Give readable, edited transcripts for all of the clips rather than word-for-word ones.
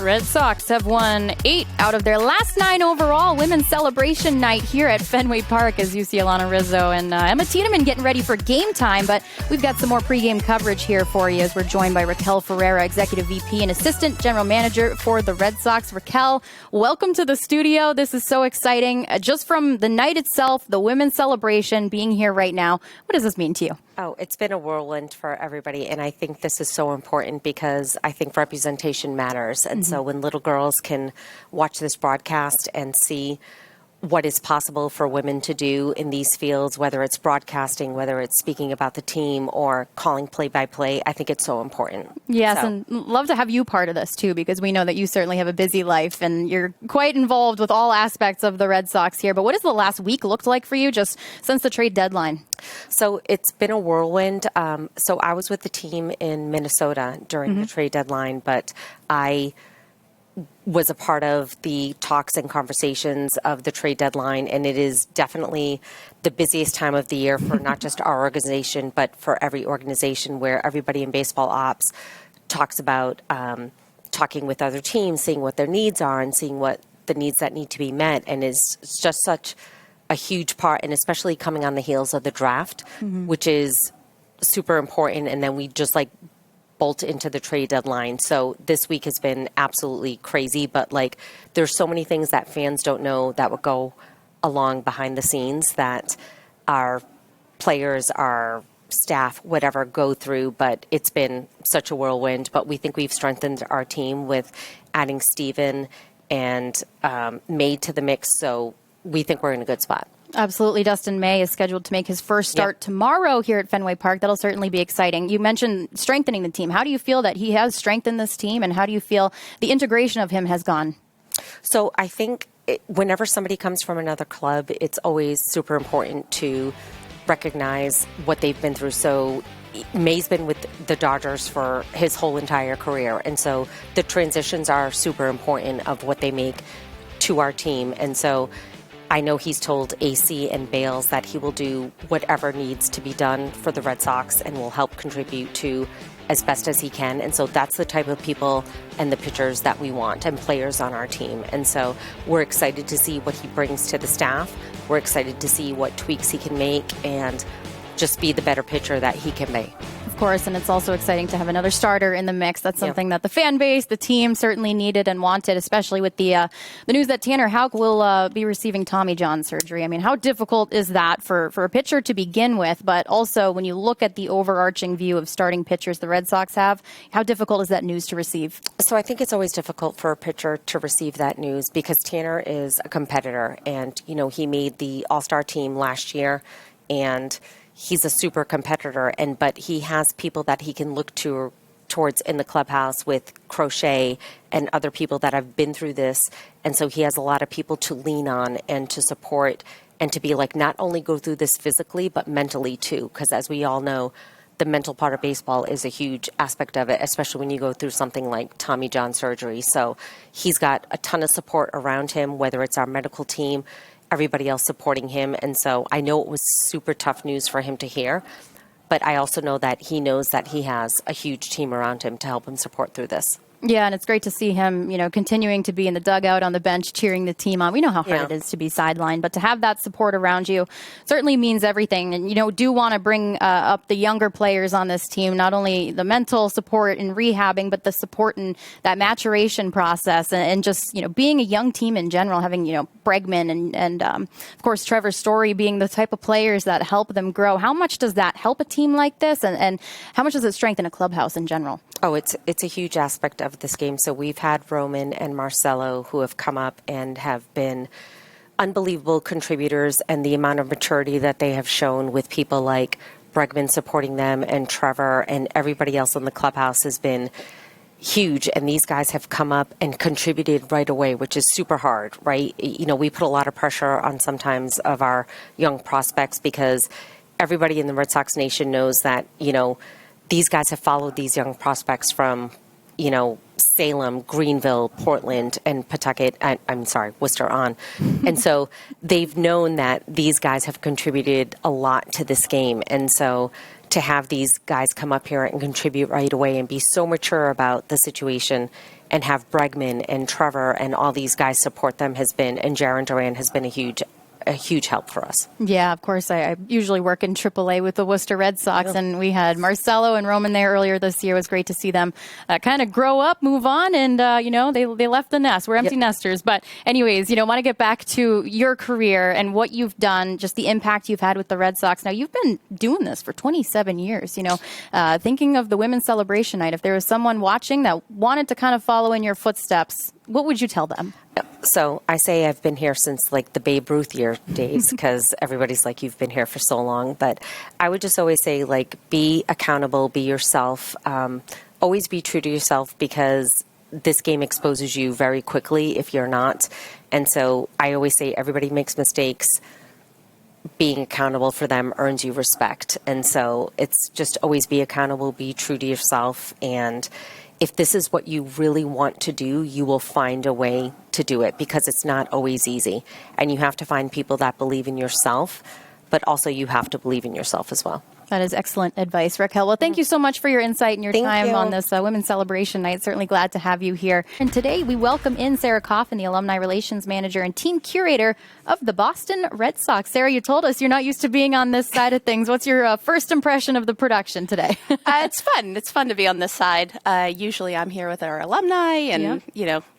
Red Sox have won 8 out of their last 9 overall. Women's celebration night here at Fenway Park as you see Alana Rizzo and Emma Tiedemann getting ready for game time. But we've got some more pregame coverage here for you as we're joined by Raquel Ferreira, Executive VP and Assistant General Manager for the Red Sox. Raquel, welcome to the studio. This is so exciting. Just from the night itself, the women's celebration, being here right now, what does this mean to you? Oh, it's been a whirlwind for everybody, and I think this is so important because I think representation matters. And so when little girls can watch this broadcast and see what is possible for women to do in these fields, whether it's broadcasting, whether it's speaking about the team or calling play-by-play, I think it's so important. Yes, and love to have you part of this too, because we know that you certainly have a busy life and you're quite involved with all aspects of the Red Sox here. But what has the last week looked like for you just since the trade deadline? So it's been a whirlwind. So I was with the team in Minnesota during the trade deadline, but I was a part of the talks and conversations of the trade deadline, and it is definitely the busiest time of the year for not just our organization, but for every organization, where everybody in baseball ops talks about talking with other teams, seeing what their needs are and seeing what the needs that need to be met, and is just such a huge part, and especially coming on the heels of the draft, which is super important, and then we just bolt into the trade deadline. So this week has been absolutely crazy, but there's so many things that fans don't know that would go along behind the scenes that our players, our staff, whatever, go through. But it's been such a whirlwind. But we think we've strengthened our team with adding Steven and May to the mix. So we think we're in a good spot. Absolutely. Dustin May is scheduled to make his first start tomorrow here at Fenway Park. That'll certainly be exciting. You mentioned strengthening the team. How do you feel that he has strengthened this team, and how do you feel the integration of him has gone? So I think whenever somebody comes from another club, it's always super important to recognize what they've been through. So May's been with the Dodgers for his whole entire career, and so the transitions are super important of what they make to our team. And so I know he's told AC and Bales that he will do whatever needs to be done for the Red Sox and will help contribute to as best as he can. And so that's the type of people and the pitchers that we want and players on our team. And so we're excited to see what he brings to the staff. We're excited to see what tweaks he can make and just be the better pitcher that he can be. Of course, and it's also exciting to have another starter in the mix. That's something that the fan base, the team certainly needed and wanted, especially with the news that Tanner Houck will be receiving Tommy John surgery. I mean, how difficult is that for a pitcher to begin with? But also, when you look at the overarching view of starting pitchers the Red Sox have, how difficult is that news to receive? So I think it's always difficult for a pitcher to receive that news because Tanner is a competitor, and he made the All-Star team last year, and he's a super competitor, but he has people that he can look towards in the clubhouse with Crochet and other people that have been through this. And so he has a lot of people to lean on and to support and to be not only go through this physically, but mentally too. Because as we all know, the mental part of baseball is a huge aspect of it, especially when you go through something like Tommy John surgery. So he's got a ton of support around him, whether it's our medical team, everybody else supporting him. And so I know it was super tough news for him to hear, but I also know that he knows that he has a huge team around him to help him support through this. Yeah, and it's great to see him, continuing to be in the dugout on the bench, cheering the team on. We know how hard it is to be sidelined, but to have that support around you certainly means everything. And, do want to bring up the younger players on this team, not only the mental support in rehabbing, but the support in that maturation process and just, being a young team in general, having, Bregman and of course, Trevor Story being the type of players that help them grow. How much does that help a team like this? And how much does it strengthen a clubhouse in general? Oh, it's a huge aspect of this game. So we've had Roman and Marcelo who have come up and have been unbelievable contributors, and the amount of maturity that they have shown with people like Bregman supporting them and Trevor and everybody else in the clubhouse has been huge. And these guys have come up and contributed right away, which is super hard, right? We put a lot of pressure on sometimes of our young prospects because everybody in the Red Sox nation knows that, these guys have followed these young prospects from, Salem, Greenville, Portland, and Pawtucket, Worcester on. And so they've known that these guys have contributed a lot to this game. And so to have these guys come up here and contribute right away and be so mature about the situation and have Bregman and Trevor and all these guys support them and Jaron Duran has been a huge help for us. Yeah, of course. I usually work in AAA with the Worcester Red Sox, and we had Marcelo and Roman there earlier this year. It was great to see them kind of grow up, move on, and, they left the nest. We're empty nesters. But anyways, want to get back to your career and what you've done, just the impact you've had with the Red Sox. Now, you've been doing this for 27 years, thinking of the Women's Celebration Night. If there was someone watching that wanted to kind of follow in your footsteps, what would you tell them? So I say I've been here since the Babe Ruth days because everybody's like, you've been here for so long. But I would just always say, be accountable, be yourself, always be true to yourself because this game exposes you very quickly if you're not. And so I always say everybody makes mistakes. Being accountable for them earns you respect. And so it's just always be accountable, be true to yourself. And if this is what you really want to do, you will find a way to do it because it's not always easy. And you have to find people that believe in yourself, but also you have to believe in yourself as well. That is excellent advice, Raquel. Well, thank you so much for your insight and your time on this Women's Celebration Night. Certainly glad to have you here. And today we welcome in Sarah Coffin, the Alumni Relations Manager and Team Curator of the Boston Red Sox. Sarah, you told us you're not used to being on this side of things. What's your first impression of the production today? It's fun. It's fun to be on this side. Usually I'm here with our alumni and,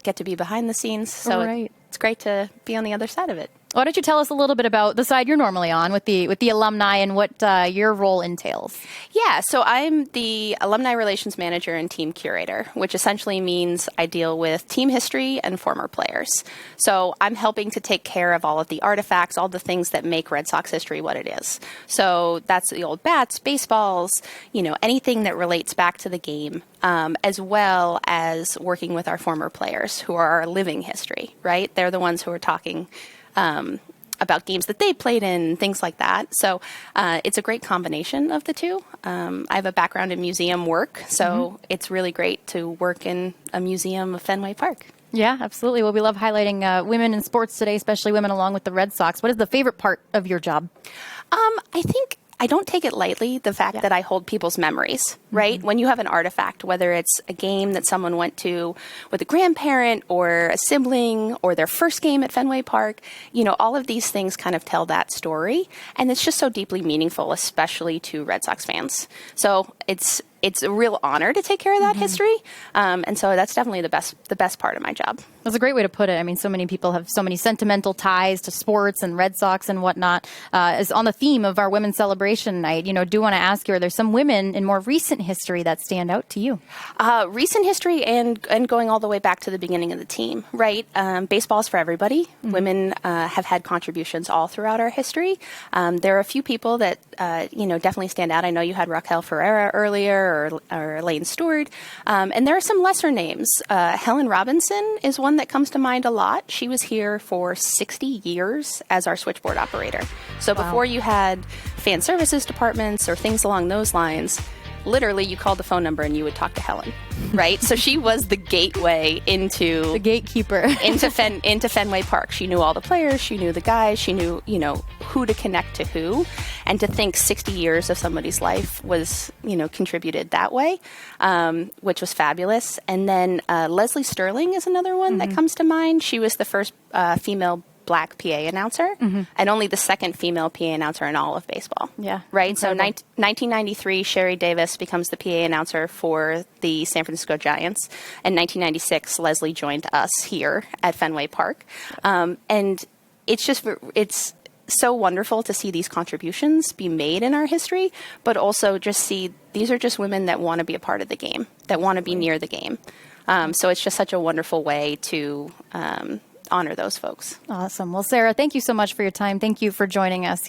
get to be behind the scenes. So it's great to be on the other side of it. Why don't you tell us a little bit about the side you're normally on with the alumni and what your role entails? Yeah, so I'm the Alumni Relations Manager and Team Curator, which essentially means I deal with team history and former players. So I'm helping to take care of all of the artifacts, all the things that make Red Sox history what it is. So that's the old bats, baseballs, anything that relates back to the game, as well as working with our former players who are our living history, right? They're the ones who are talking about games that they played in, things like that. So it's a great combination of the two. I have a background in museum work, so it's really great to work in a museum of Fenway Park. Yeah, absolutely. Well, we love highlighting women in sports today, especially women along with the Red Sox. What is the favorite part of your job? I think I don't take it lightly, the fact that I hold people's memories, right? When you have an artifact, whether it's a game that someone went to with a grandparent or a sibling or their first game at Fenway Park, all of these things kind of tell that story. And it's just so deeply meaningful, especially to Red Sox fans. So it's a real honor to take care of that history. And so that's definitely the best part of my job. That's a great way to put it. I mean, so many people have so many sentimental ties to sports and Red Sox and whatnot. Is on the theme of our Women's Celebration Night, do want to ask you, are there some women in more recent history that stand out to you? Recent history and going all the way back to the beginning of the team, right? Baseball's for everybody. Women have had contributions all throughout our history. There are a few people that, definitely stand out. I know you had Raquel Ferreira earlier or Elaine Stewart. And there are some lesser names. Helen Robinson is one that comes to mind a lot. She was here for 60 years as our switchboard operator. So before you had fan services departments or things along those lines, literally you called the phone number and you would talk to Helen, right? So she was the gateway into the gatekeeper into Fenway Park. She knew all the players, she knew the guys, she knew, who to connect to who. And to think 60 years of somebody's life was, contributed that way, which was fabulous. And then Leslie Sterling is another one that comes to mind. She was the first female Black PA announcer and only the second female PA announcer in all of baseball. Yeah. Right. Incredible. So 1993, Sherry Davis becomes the PA announcer for the San Francisco Giants. In 1996, Leslie joined us here at Fenway Park. And it's so wonderful to see these contributions be made in our history, but also just see these are just women that want to be a part of the game, that want to be near the game. So it's just such a wonderful way to honor those folks. Awesome. Well, Sarah, thank you so much for your time. Thank you for joining us.